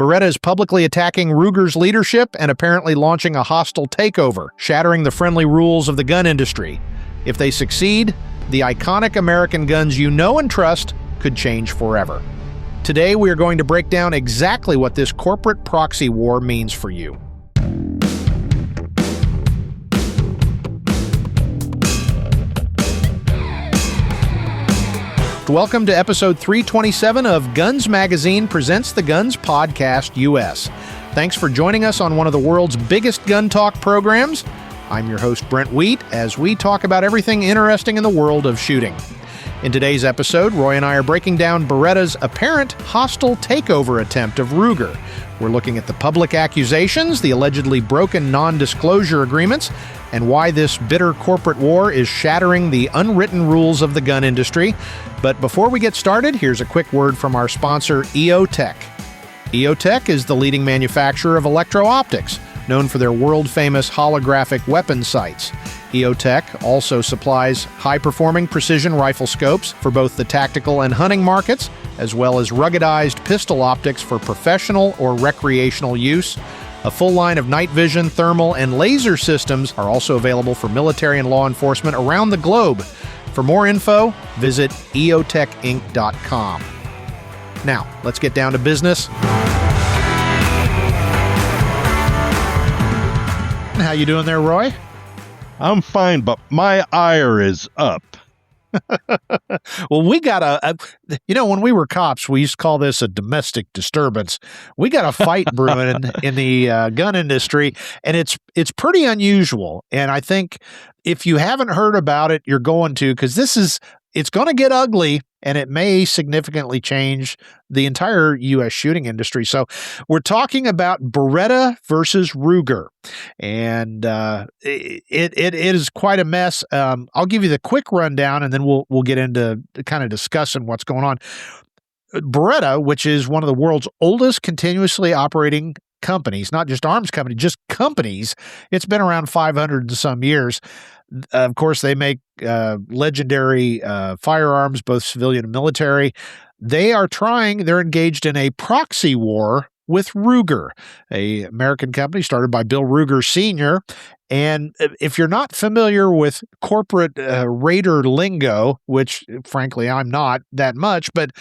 Beretta is publicly attacking Ruger's leadership and apparently launching a hostile takeover, shattering the friendly rules of the gun industry. If they succeed, the iconic American guns you know and trust could change forever. Today, we are going to break down exactly what this corporate proxy war means for you. Welcome to episode 327 of Guns Magazine Presents the Guns Podcast US. Thanks for joining us on one of the world's biggest gun talk programs. I'm your host, Brent as we talk about everything interesting in the world of shooting. In today's episode, Roy and I are breaking down Beretta's apparent hostile takeover attempt of Ruger. We're looking at the public accusations, the allegedly broken non-disclosure agreements, and why this bitter corporate war is shattering the unwritten rules of the gun industry. But before we get started, here's a quick word from our sponsor, EOTech. EOTech is the leading manufacturer of electro-optics, known for their world-famous holographic weapon sights. EOTech also supplies high-performing precision rifle scopes for both the tactical and hunting markets, as well as ruggedized pistol optics for professional or recreational use. A full line of night vision, thermal, and laser systems are also available for military and law enforcement around the globe. For more info, visit eotechinc.com. Now, let's get down to business. How you doing there, Roy? I'm fine, but my ire is up. Well, we got when we were cops, we used to call this a domestic disturbance. We got a fight brewing in the gun industry, and it's pretty unusual. And I think if you haven't heard about it, you're going to, because it's going to get ugly, and it may significantly change the entire U.S. shooting industry. So we're talking about Beretta versus Ruger, and it is quite a mess. I'll give you the quick rundown, and then we'll get into kind of discussing what's going on. Beretta, which is one of the world's oldest continuously operating companies, not just arms company, just companies. It's been around 500 and some years. Of course, they make legendary firearms, both civilian and military. They're engaged in a proxy war with Ruger, an American company started by Bill Ruger Sr. And if you're not familiar with corporate raider lingo, which frankly I'm not that much, but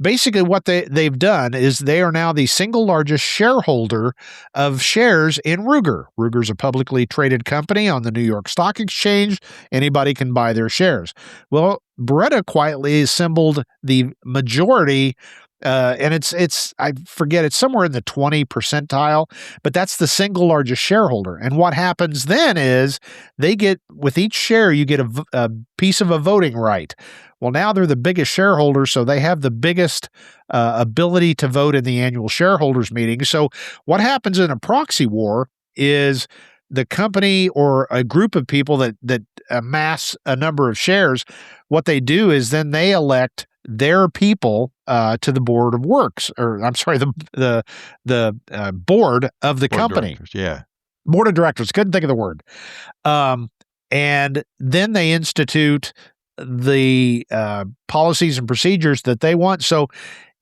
basically what they've done is they are now the single largest shareholder of shares in Ruger. Ruger's a publicly traded company on the New York Stock Exchange. Anybody can buy their shares. Well, Beretta quietly assembled the majority. And it's I forget, it's somewhere in the 20 percentile, but that's the single largest shareholder. And what happens then is they get, with each share, you get a piece of a voting right. Well, now they're the biggest shareholder, so they have the biggest ability to vote in the annual shareholders meeting. So what happens in a proxy war is the company or a group of people that amass a number of shares, what they do is then they elect their people to the board of works, or I'm sorry, the board of the company. Board of directors. Couldn't think of the word. And then they institute the policies and procedures that they want. So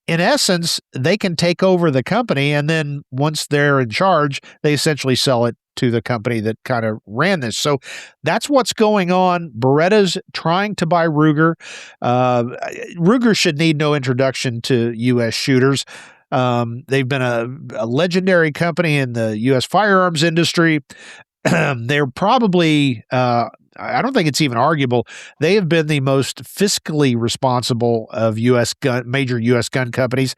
in essence, they can take over the company, and then once they're in charge, they essentially sell it to the company that kind of ran this. So that's what's going on. Beretta's trying to buy Ruger. Ruger should need no introduction to U.S. shooters. They've been a legendary company in the U.S. firearms industry. They're probably, I don't think it's even arguable, they have been the most fiscally responsible of major U.S. gun companies.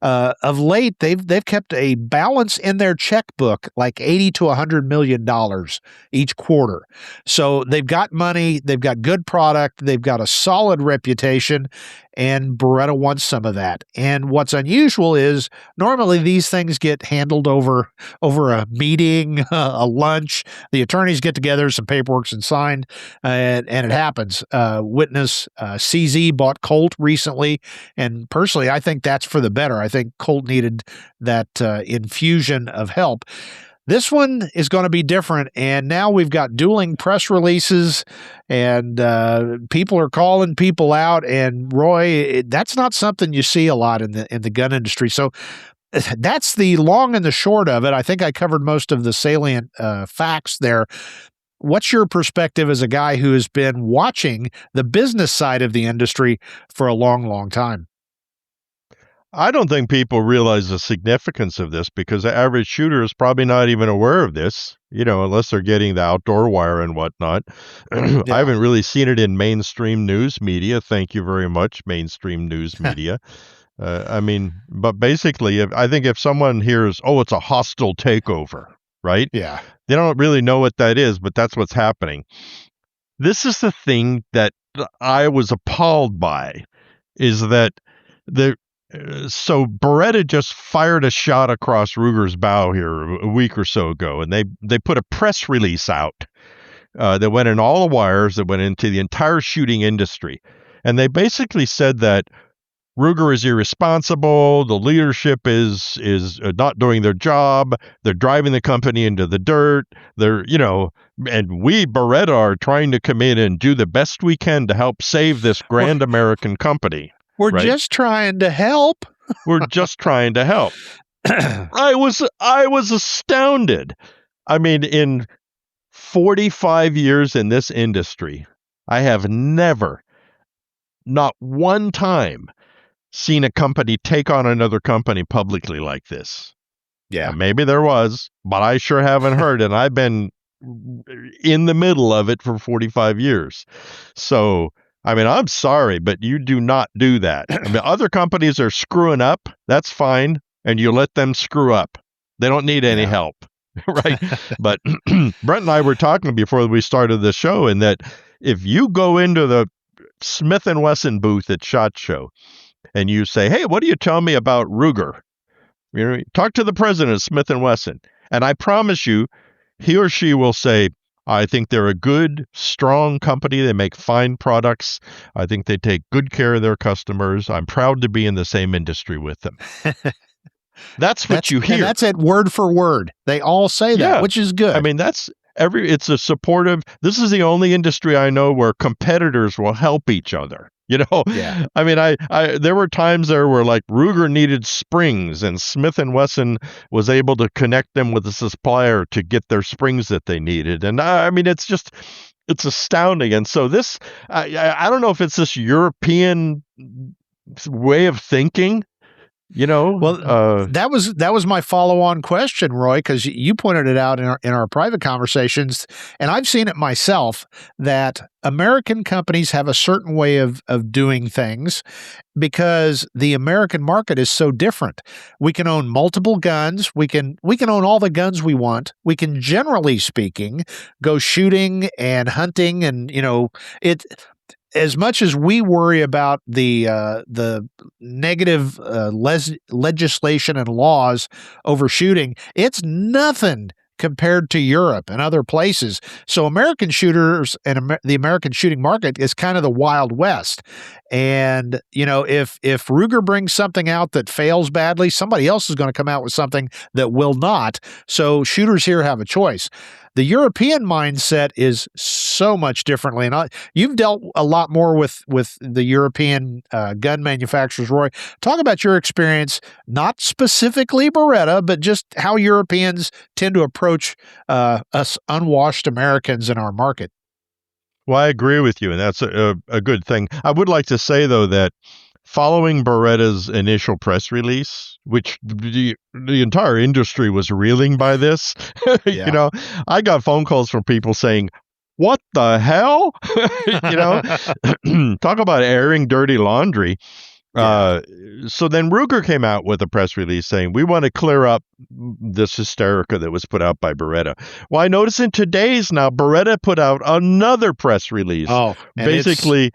Of late, they've kept a balance in their checkbook, like $80 to $100 million each quarter. So they've got money, they've got good product, they've got a solid reputation, and Beretta wants some of that. And what's unusual is normally these things get handled over a meeting, a lunch. The attorneys get together, some paperwork's and signed, and it happens. Witness CZ bought Colt recently, and personally, I think that's for the better. I think Colt needed that infusion of help. This one is going to be different, and now we've got dueling press releases, and people are calling people out. And Roy, that's not something you see a lot in the gun industry. So that's the long and the short of it. I think I covered most of the salient facts there. What's your perspective as a guy who has been watching the business side of the industry for a long, long time? I don't think people realize the significance of this because the average shooter is probably not even aware of this, unless they're getting the outdoor wire and whatnot. I haven't really seen it in mainstream news media. Thank you very much, mainstream news media. But basically, I think if someone hears, oh, it's a hostile takeover, right? Yeah. They don't really know what that is, but that's what's happening. This is the thing that I was appalled by, is that so Beretta just fired a shot across Ruger's bow here a week or so ago, and they put a press release out that went in all the wires, that went into the entire shooting industry. And they basically said that Ruger is irresponsible, the leadership is not doing their job, they're driving the company into the dirt, and we, Beretta, are trying to come in and do the best we can to help save this grand American company. We're just trying to help. We're just trying to help. I was astounded. I mean, in 45 years in this industry, I have never, not one time, seen a company take on another company publicly like this. Yeah. Maybe there was, but I sure haven't heard, and I've been in the middle of it for 45 years. So, I'm sorry, but you do not do that. Other companies are screwing up. That's fine. And you let them screw up. They don't need any help. Right. But Brent and I were talking before we started the show, and that if you go into the Smith & Wesson booth at SHOT Show and you say, hey, what do you tell me about Ruger? Talk to the president of Smith & Wesson. And I promise you, he or she will say, I think they're a good, strong company. They make fine products. I think they take good care of their customers. I'm proud to be in the same industry with them. That's what you hear. And that's it word for word. They all say that, which is good. It's a supportive. This is the only industry I know where competitors will help each other. Yeah. There were times there where like Ruger needed springs and Smith & Wesson was able to connect them with a supplier to get their springs that they needed. And it's astounding. And so this, I don't know if it's this European way of thinking. That was my follow-on question, Roy, because you pointed it out in our private conversations, and I've seen it myself, that American companies have a certain way of doing things because the American market is so different. We can own multiple guns. We can own all the guns we want. We can, generally speaking, go shooting and hunting, and as much as we worry about the negative legislation and laws over shooting, it's nothing compared to Europe and other places. So American shooters and the American shooting market is kind of the Wild West. And, if Ruger brings something out that fails badly, somebody else is going to come out with something that will not. So shooters here have a choice. The European mindset is so much differently. And you've dealt a lot more with the European gun manufacturers, Roy. Talk about your experience, not specifically Beretta, but just how Europeans tend to approach us unwashed Americans in our market. Well, I agree with you, and that's a good thing. I would like to say, though, that following Beretta's initial press release, which the entire industry was reeling by this, I got phone calls from people saying, what the hell? Talk about airing dirty laundry. So then Ruger came out with a press release saying, we want to clear up this hysterica that was put out by Beretta. Well, I notice in today's now, Beretta put out another press release, basically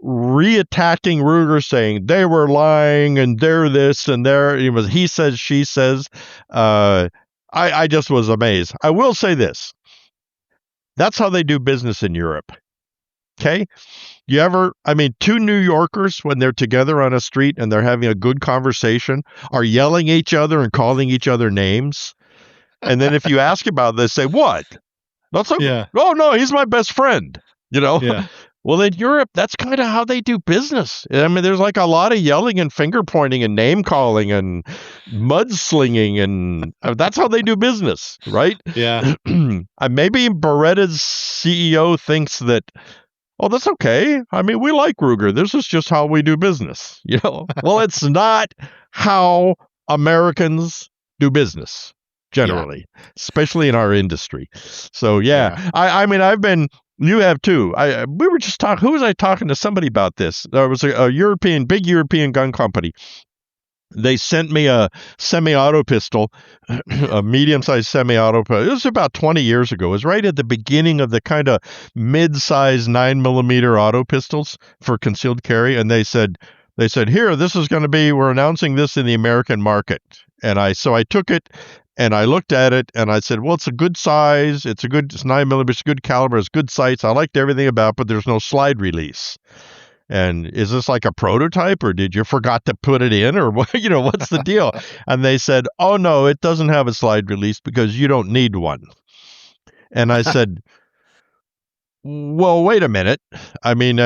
reattacking Ruger, saying they were lying and they're this and they're, he says, she says. I just was amazed. I will say this. That's how they do business in Europe. Okay? Two New Yorkers, when they're together on a street and they're having a good conversation, are yelling at each other and calling each other names. And then if you ask about this, say, what? Oh, no, he's my best friend. Yeah. Well, in Europe, that's kind of how they do business. I mean, there's like a lot of yelling and finger pointing and name calling and mudslinging, and that's how they do business, right? Yeah. Maybe Beretta's CEO thinks that, oh, that's okay. I mean, we like Ruger. This is just how we do business. Well, it's not how Americans do business generally, especially in our industry. So yeah. I mean, you have too. We were just talking. Who was I talking to? Somebody about this. There was a big European gun company. They sent me a semi-auto pistol, a medium-sized semi-auto pistol. It was about 20 years ago. It was right at the beginning of the kind of mid-size 9mm auto pistols for concealed carry, and they said, here, this is going to be. We're announcing this in the American market, and I took it. And I looked at it and I said, well, it's a good size. It's 9mm. It's a good caliber. It's good sights. I liked everything about it, but there's no slide release. And is this like a prototype, or did you forgot to put it in, or what's the deal? And they said, oh, no, it doesn't have a slide release because you don't need one. And I said, well, wait a minute. I mean,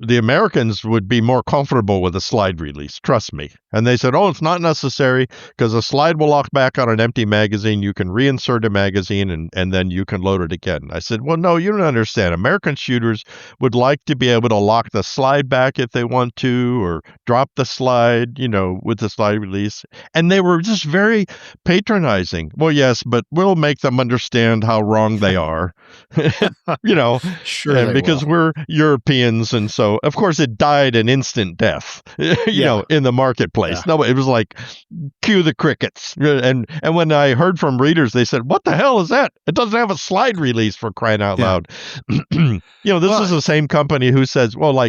the Americans would be more comfortable with a slide release. Trust me. And they said, oh, it's not necessary because a slide will lock back on an empty magazine. You can reinsert a magazine and then you can load it again. I said, well, no, you don't understand. American shooters would like to be able to lock the slide back if they want to, or drop the slide, with the slide release. And they were just very patronizing. Well, yes, but we'll make them understand how wrong they are. Sure, and because we're Europeans, and so of course it died an instant death, in the marketplace. Yeah. No, it was like cue the crickets. And when I heard from readers, they said, "What the hell is that? It doesn't have a slide release, for crying out loud." This is the same company who says, well,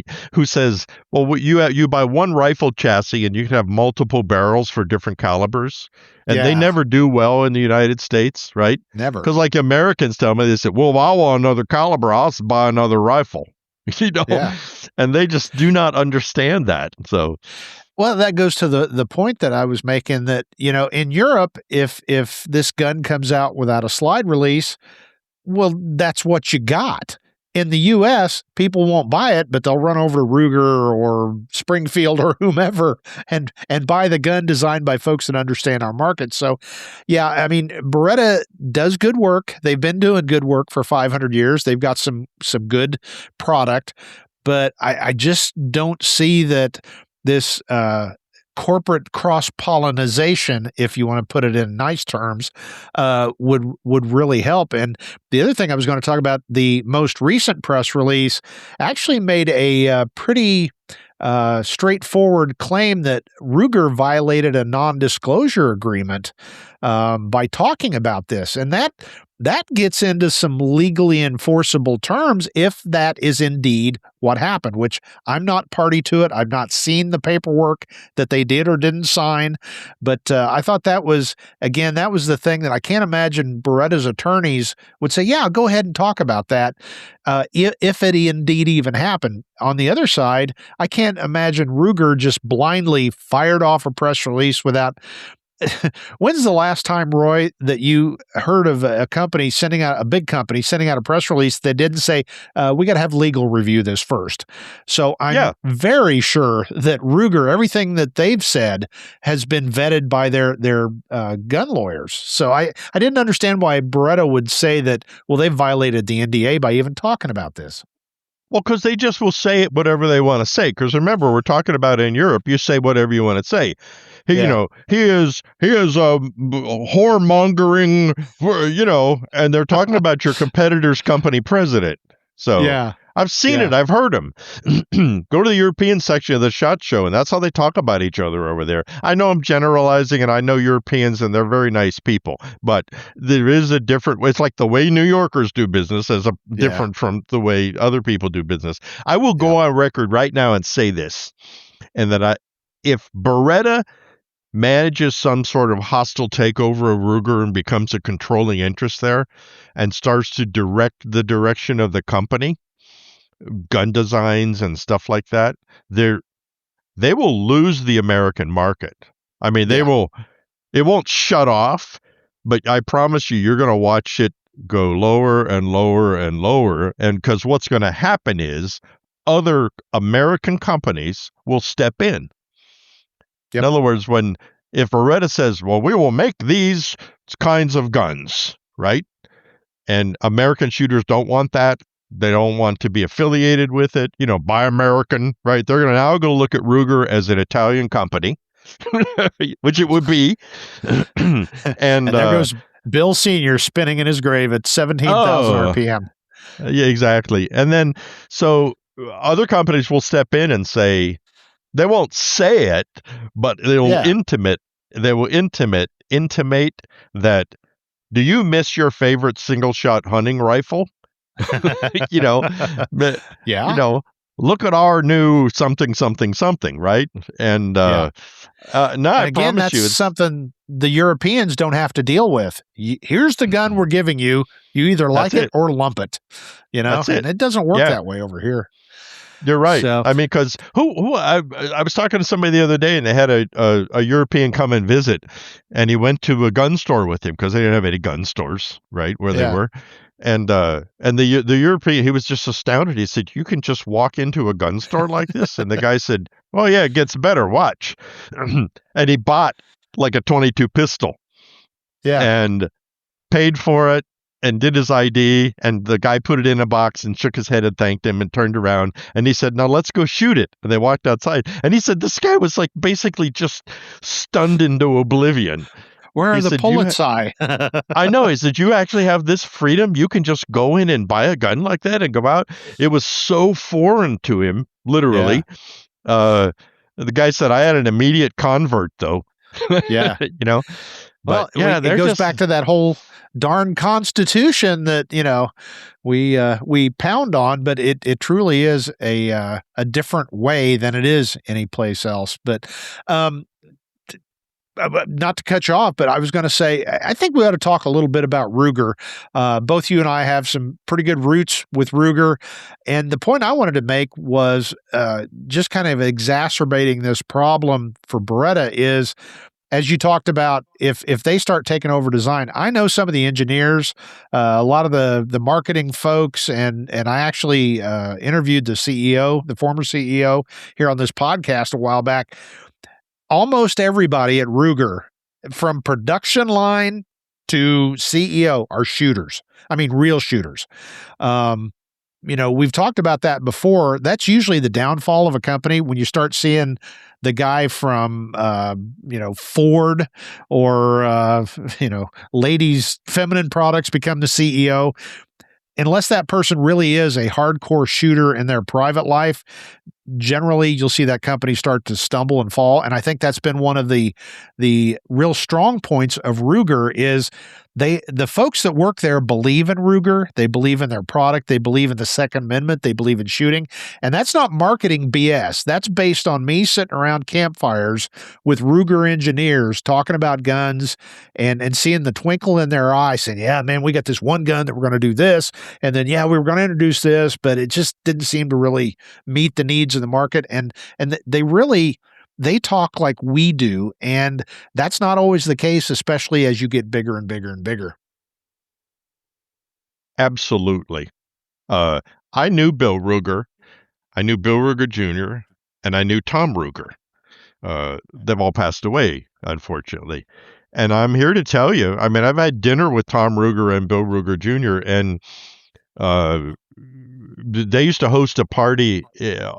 you buy one rifle chassis and you can have multiple barrels for different calibers. And they never do well in the United States, right? Never. Because like Americans tell me, they say, well, I want another caliber. I'll buy another rifle. And they just do not understand that. So, well, that goes to the point that I was making, that, in Europe, if this gun comes out without a slide release, well, that's what you got. In the U.S., people won't buy it, but they'll run over to Ruger or Springfield or whomever and buy the gun designed by folks that understand our market. So, yeah, I mean, Beretta does good work. They've been doing good work for 500 years. They've got some good product, but I just don't see that this corporate cross-pollinization, if you want to put it in nice terms, would really help. And the other thing I was going to talk about, the most recent press release actually made a pretty straightforward claim that Ruger violated a non-disclosure agreement by talking about this. And that gets into some legally enforceable terms if that is indeed what happened, which I'm not party to it. I've not seen the paperwork that they did or didn't sign, but I thought that was the thing that I can't imagine Beretta's attorneys would say, yeah, go ahead and talk about that, if it indeed even happened. On the other side, I can't imagine Ruger just blindly fired off a press release without. When's the last time, Roy, that you heard of a big company sending out a press release that didn't say, we got to have legal review this first? So I'm very sure that Ruger, everything that they've said has been vetted by their gun lawyers. So I didn't understand why Beretta would say that, well, they violated the NDA by even talking about this. Well, because they just will say whatever they want to say. Because remember, we're talking about in Europe, you say whatever you want to say. He is whoremongering, and they're talking about your competitor's company president. So I've seen it. I've heard them. Go to the European section of the SHOT Show, and that's how they talk about each other over there. I know I'm generalizing, and I know Europeans, and they're very nice people, but there is a different. It's like the way New Yorkers do business is different from the way other people do business. I will go on record right now and say this, and that if Beretta manages some sort of hostile takeover of Ruger and becomes a controlling interest there and starts to direct the direction of the company, gun designs and stuff like that, they will lose the American market. I mean, it won't shut off, but I promise you're going to watch it go lower and lower and lower. And because what's going to happen is other American companies will step in. Yep. In other words, if Beretta says, well, we will make these kinds of guns, right? And American shooters don't want that. They don't want to be affiliated with it, buy American, right? They're going to now go look at Ruger as an Italian company, which it would be. And there goes Bill Sr. spinning in his grave at 17,000 RPM. Yeah, exactly. And then, so other companies will step in and say, they won't say it, but they will intimate that, do you miss your favorite single shot hunting rifle? Look at our new something, right? And I promise you, it's something the Europeans don't have to deal with. Here's the gun we're giving you. You either like it or lump it. And it doesn't work that way over here. You're right. So, I mean, because I was talking to somebody the other day, and they had a European come and visit, and he went to a gun store with him because they didn't have any gun stores right where they were, and the European, he was just astounded. He said, "You can just walk into a gun store like this?" And the guy said, "Oh yeah, it gets better. Watch." And he bought like a .22 pistol, and paid for it. And did his ID, and the guy put it in a box and shook his head and thanked him and turned around. And he said, "Now let's go shoot it." And they walked outside. And he said, this guy was like basically just stunned into oblivion. Where are the bullets? I know. He said, "You actually have this freedom. You can just go in and buy a gun like that and go out." It was so foreign to him, literally. The guy said, "I had an immediate convert, though." Yeah. But it goes back to that whole darn Constitution that we pound on, but it truly is a different way than it is any place else. But not to cut you off, but I was going to say, I think we ought to talk a little bit about Ruger. Both you and I have some pretty good roots with Ruger. And the point I wanted to make was just kind of exacerbating this problem for Beretta is, as you talked about, if they start taking over design, I know some of the engineers, a lot of the marketing folks, and I actually interviewed the CEO, the former CEO, here on this podcast a while back. Almost everybody at Ruger, from production line to CEO, are shooters. I mean, real shooters. We've talked about that before. That's usually the downfall of a company when you start seeing the guy from, Ford or, ladies' feminine products become the CEO. Unless that person really is a hardcore shooter in their private life, generally you'll see that company start to stumble and fall. And I think that's been one of the real strong points of Ruger is the folks that work there believe in Ruger. They believe in their product. They believe in the Second Amendment. They believe in shooting. And that's not marketing BS. That's based on me sitting around campfires with Ruger engineers talking about guns and seeing the twinkle in their eye saying, yeah, man, we got this one gun that we're going to do this. And then, we were going to introduce this, but it just didn't seem to really meet the needs of the market. And they talk like we do, and that's not always the case, especially as you get bigger and bigger and bigger. Absolutely. I knew Bill Ruger. I knew Bill Ruger Jr., and I knew Tom Ruger. They've all passed away, unfortunately. And I'm here to tell you, I mean, I've had dinner with Tom Ruger and Bill Ruger Jr., and they used to host a party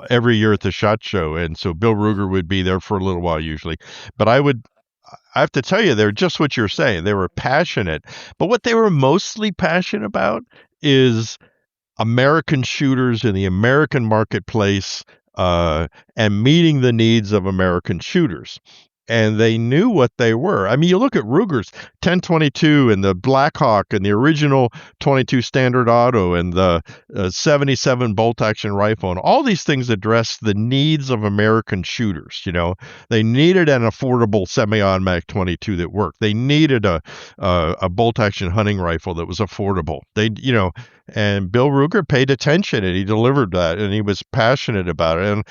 every year at the SHOT Show, and so Bill Ruger would be there for a little while usually. But I have to tell you, they're just what you're saying. They were passionate, but what they were mostly passionate about is American shooters in the American marketplace, and meeting the needs of American shooters. And they knew what they were. I mean, you look at Ruger's 1022 and the Blackhawk and the original 22 Standard Auto and the 77 bolt action rifle, and all these things address the needs of American shooters. They needed an affordable semi-automatic 22 that worked. They needed a bolt action hunting rifle that was affordable. And Bill Ruger paid attention, and he delivered that, and he was passionate about it. And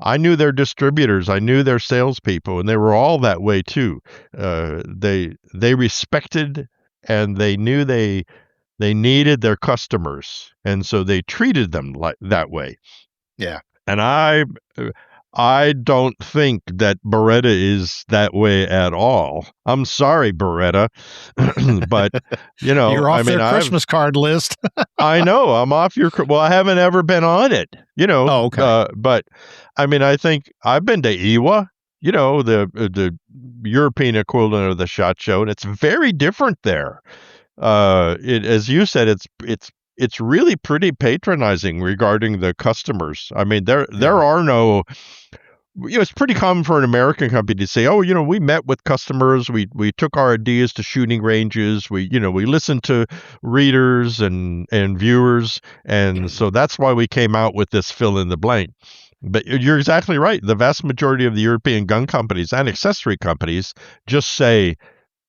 I knew their distributors, I knew their salespeople, and they were all that way too. They respected, and they knew they needed their customers, and so they treated them like that way. Yeah. And I don't think that Beretta is that way at all. I'm sorry, Beretta, but You're I off mean, their Christmas card list. I know I'm off your. Well, I haven't ever been on it, Oh, okay. but I mean, I think I've been to Iwa, the European equivalent of the SHOT Show, and it's very different there. As you said, it's really pretty patronizing regarding the customers. I mean, there are no. It's pretty common for an American company to say, "Oh, we met with customers, we took our ideas to shooting ranges, we listened to readers and viewers, and so that's why we came out with this fill in the blank." But you're exactly right. The vast majority of the European gun companies and accessory companies just say,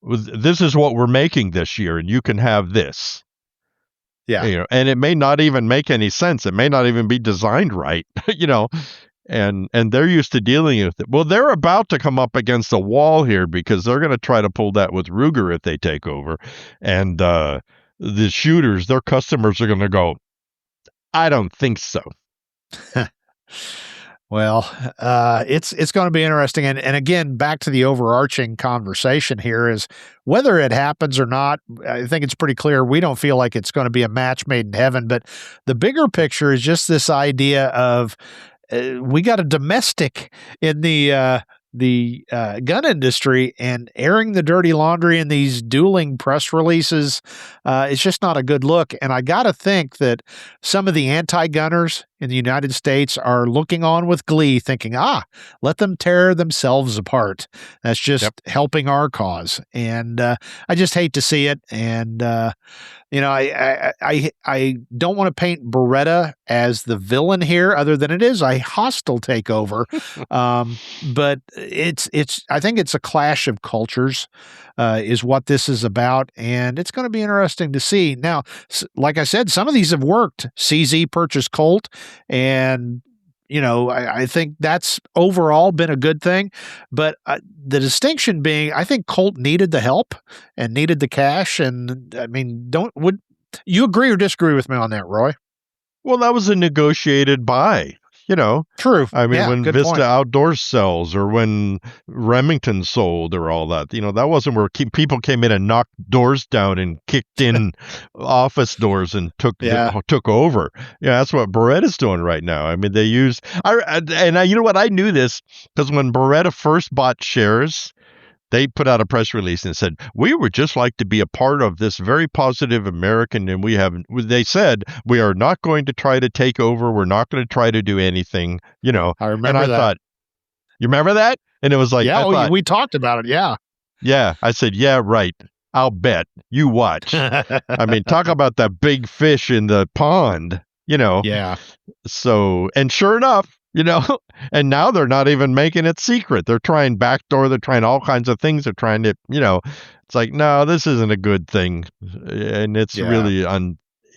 "This is what we're making this year, and you can have this." Yeah. And it may not even make any sense. It may not even be designed right, and they're used to dealing with it. Well, they're about to come up against a wall here because they're going to try to pull that with Ruger if they take over, and the shooters, their customers, are going to go, "I don't think so." Well, it's going to be interesting, and again, back to the overarching conversation here is whether it happens or not. I think it's pretty clear we don't feel like it's going to be a match made in heaven, but the bigger picture is just this idea of we got a domestic in the gun industry, and airing the dirty laundry in these dueling press releases. It's just not a good look. And I got to think that some of the anti-gunners in the United States are looking on with glee, thinking, let them tear themselves apart. That's just helping our cause. And I just hate to see it. And I don't want to paint Beretta as the villain here, other than it is a hostile takeover. But I think it's a clash of cultures, is what this is about, and it's going to be interesting to see. Now, like I said, some of these have worked. CZ purchased Colt, and I think that's overall been a good thing. But the distinction being, I think Colt needed the help and needed the cash. And I mean, would you agree or disagree with me on that, Roy? Well, that was a negotiated buy. True. I mean, Yeah, when good Vista point. Outdoors sells, or when Remington sold, or all that, that wasn't where people came in and knocked doors down and kicked in office doors and took over. Yeah, that's what Beretta's doing right now. I mean, they use you know what? I knew this because when Beretta first bought shares, they put out a press release and said, "We would just like to be a part of this very positive American," and they said, "We are not going to try to take over. We're not going to try to do anything," I remember and I that. thought, you remember that? And it was like, yeah, I thought, we talked about it. Yeah. yeah, I said, yeah, right. I'll bet. You watch. I mean, talk about the big fish in the pond, Yeah. So, and sure enough, and now they're not even making it secret. They're trying backdoor. They're trying all kinds of things. They're trying to, it's like, no, this isn't a good thing. And it's really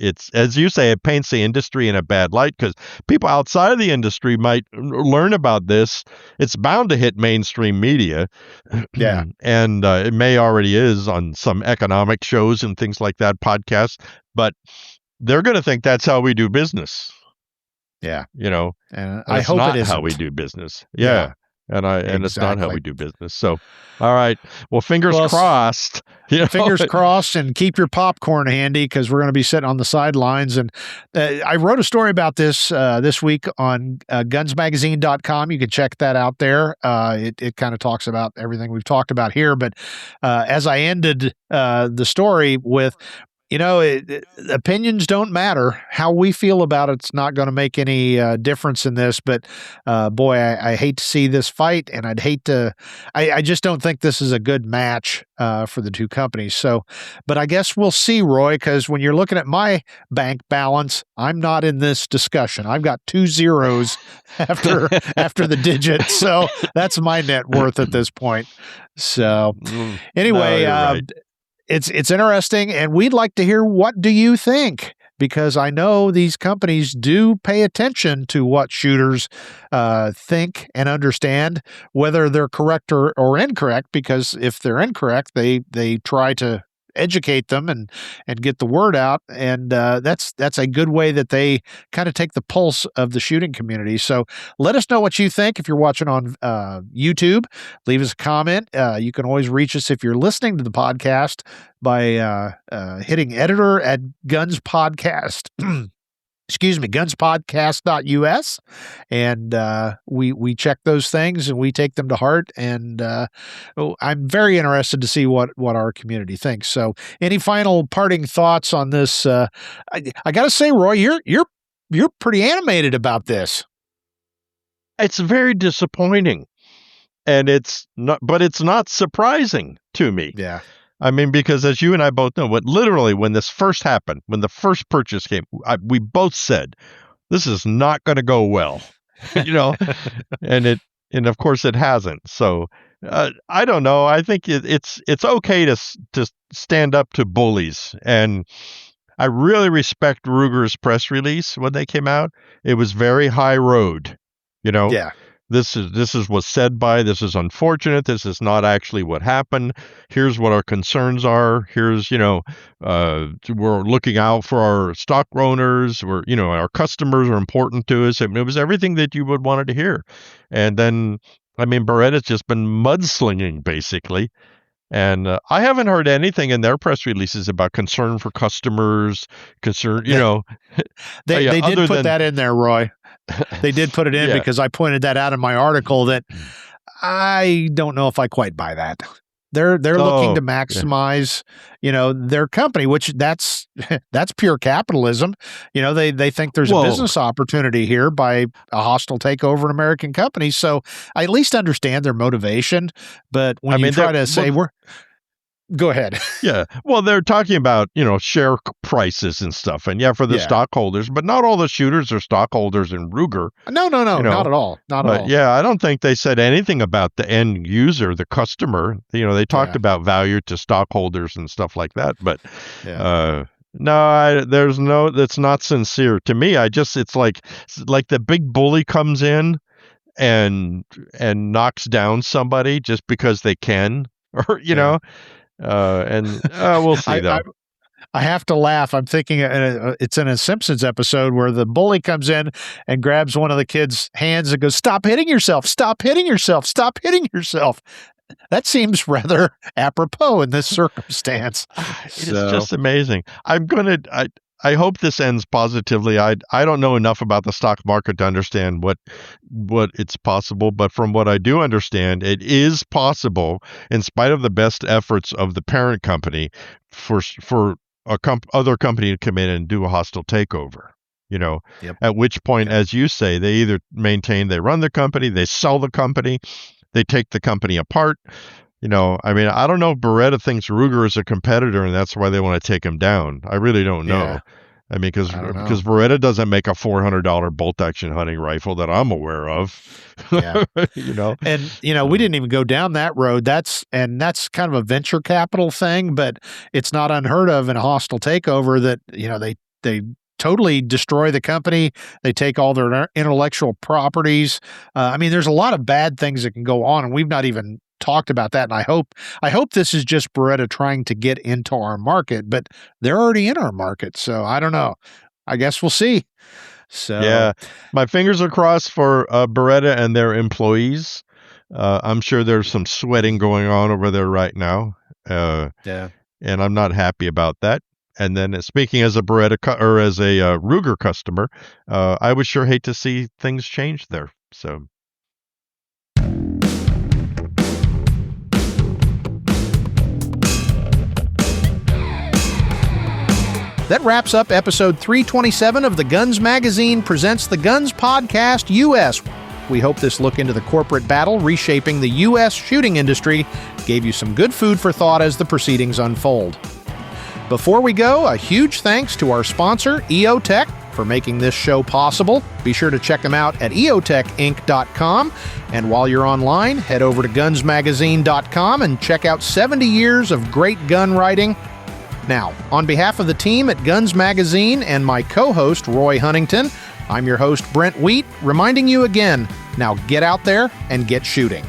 it's, as you say, it paints the industry in a bad light because people outside of the industry might learn about this. It's bound to hit mainstream media. Yeah. And it may already is on some economic shows and things like that, podcasts, but they're going to think that's how we do business. Yeah. And I hope not it isn't how we do business. Yeah. And it's not how Exactly. we do business. So, all right. Well, fingers crossed. Fingers crossed, and keep your popcorn handy because we're going to be sitting on the sidelines. And I wrote a story about this this week on gunsmagazine.com. You can check that out there. It kind of talks about everything we've talked about here. But as I ended the story with, opinions don't matter. How we feel about it's not going to make any difference in this. But boy, I hate to see this fight, and I'd hate to. I just don't think this is a good match for the two companies. So, but I guess we'll see, Roy, because when you're looking at my bank balance, I'm not in this discussion. I've got 2 zeros after the digit, so that's my net worth at this point. So, anyway. No, right. It's interesting, and we'd like to hear what do you think, because I know these companies do pay attention to what shooters think and understand, whether they're correct or incorrect, because if they're incorrect, they try to educate them and get the word out. And that's a good way that they kind of take the pulse of the shooting community. So let us know what you think. If you're watching on YouTube, leave us a comment. You can always reach us if you're listening to the podcast by hitting editor at Guns Podcast. Excuse me, gunspodcast.us. And we check those things and we take them to heart. And I'm very interested to see what our community thinks. So any final parting thoughts on this? I got to say, Roy, you're pretty animated about this. It's very disappointing. And it's not surprising to me. Yeah. I mean, because as you and I both know, literally when this first happened, when the first purchase came, we both said, this is not going to go well, and of course it hasn't. So I don't know. I think it's okay to stand up to bullies. And I really respect Ruger's press release when they came out. It was very high road, Yeah. This is what's said by, this is unfortunate. This is not actually what happened. Here's what our concerns are. Here's, we're looking out for our stock owners. Our customers are important to us. It was everything that you would wanted to hear. And then, Beretta's just been mudslinging basically. And I haven't heard anything in their press releases about concern for customers, They did put that in there, Roy. They did put it in because I pointed that out in my article that I don't know if I quite buy that. They're looking to maximize, their company, which that's pure capitalism. They think there's a business opportunity here by a hostile takeover an American company. So I at least understand their motivation. But when you try to say go ahead. Yeah. Well, they're talking about, share prices and stuff. And for the stockholders, but not all the shooters are stockholders in Ruger. No, not at all. Not at all. Yeah, I don't think they said anything about the end user, the customer. They talked about value to stockholders and stuff like that. But no, that's not sincere to me. It's like the big bully comes in and knocks down somebody just because they can, or, we'll see though. I have to laugh. I'm thinking it's in a Simpsons episode where the bully comes in and grabs one of the kids' hands and goes, "Stop hitting yourself! Stop hitting yourself! Stop hitting yourself!" That seems rather apropos in this circumstance. It's just amazing. I hope this ends positively. I don't know enough about the stock market to understand what it's possible, but from what I do understand, it is possible, in spite of the best efforts of the parent company, for other company to come in and do a hostile takeover. At which point, as you say, they either they run the company, they sell the company, they take the company apart. I don't know if Beretta thinks Ruger is a competitor and that's why they want to take him down. I really don't know. Because Beretta doesn't make a $400 bolt action hunting rifle that I'm aware of. Yeah. And we didn't even go down that road. That's kind of a venture capital thing, but it's not unheard of in a hostile takeover that, they totally destroy the company. They take all their intellectual properties. There's a lot of bad things that can go on, and we've not even talked about that. And I hope this is just Beretta trying to get into our market, but they're already in our market. So I don't know. I guess we'll see. So yeah, my fingers are crossed for Beretta and their employees. I'm sure there's some sweating going on over there right now. And I'm not happy about that. And then speaking as a Beretta or as a Ruger customer, I would sure hate to see things change there. So. That wraps up episode 327 of the Guns Magazine presents the Guns Podcast US. We hope this look into the corporate battle reshaping the U.S. shooting industry gave you some good food for thought as the proceedings unfold. Before we go, a huge thanks to our sponsor, EOTech, for making this show possible. Be sure to check them out at eotechinc.com. And while you're online, head over to gunsmagazine.com and check out 70 years of great gun writing. Now, on behalf of the team at Guns Magazine and my co-host, Roy Huntington, I'm your host, Brent Wheat, reminding you again, now get out there and get shooting.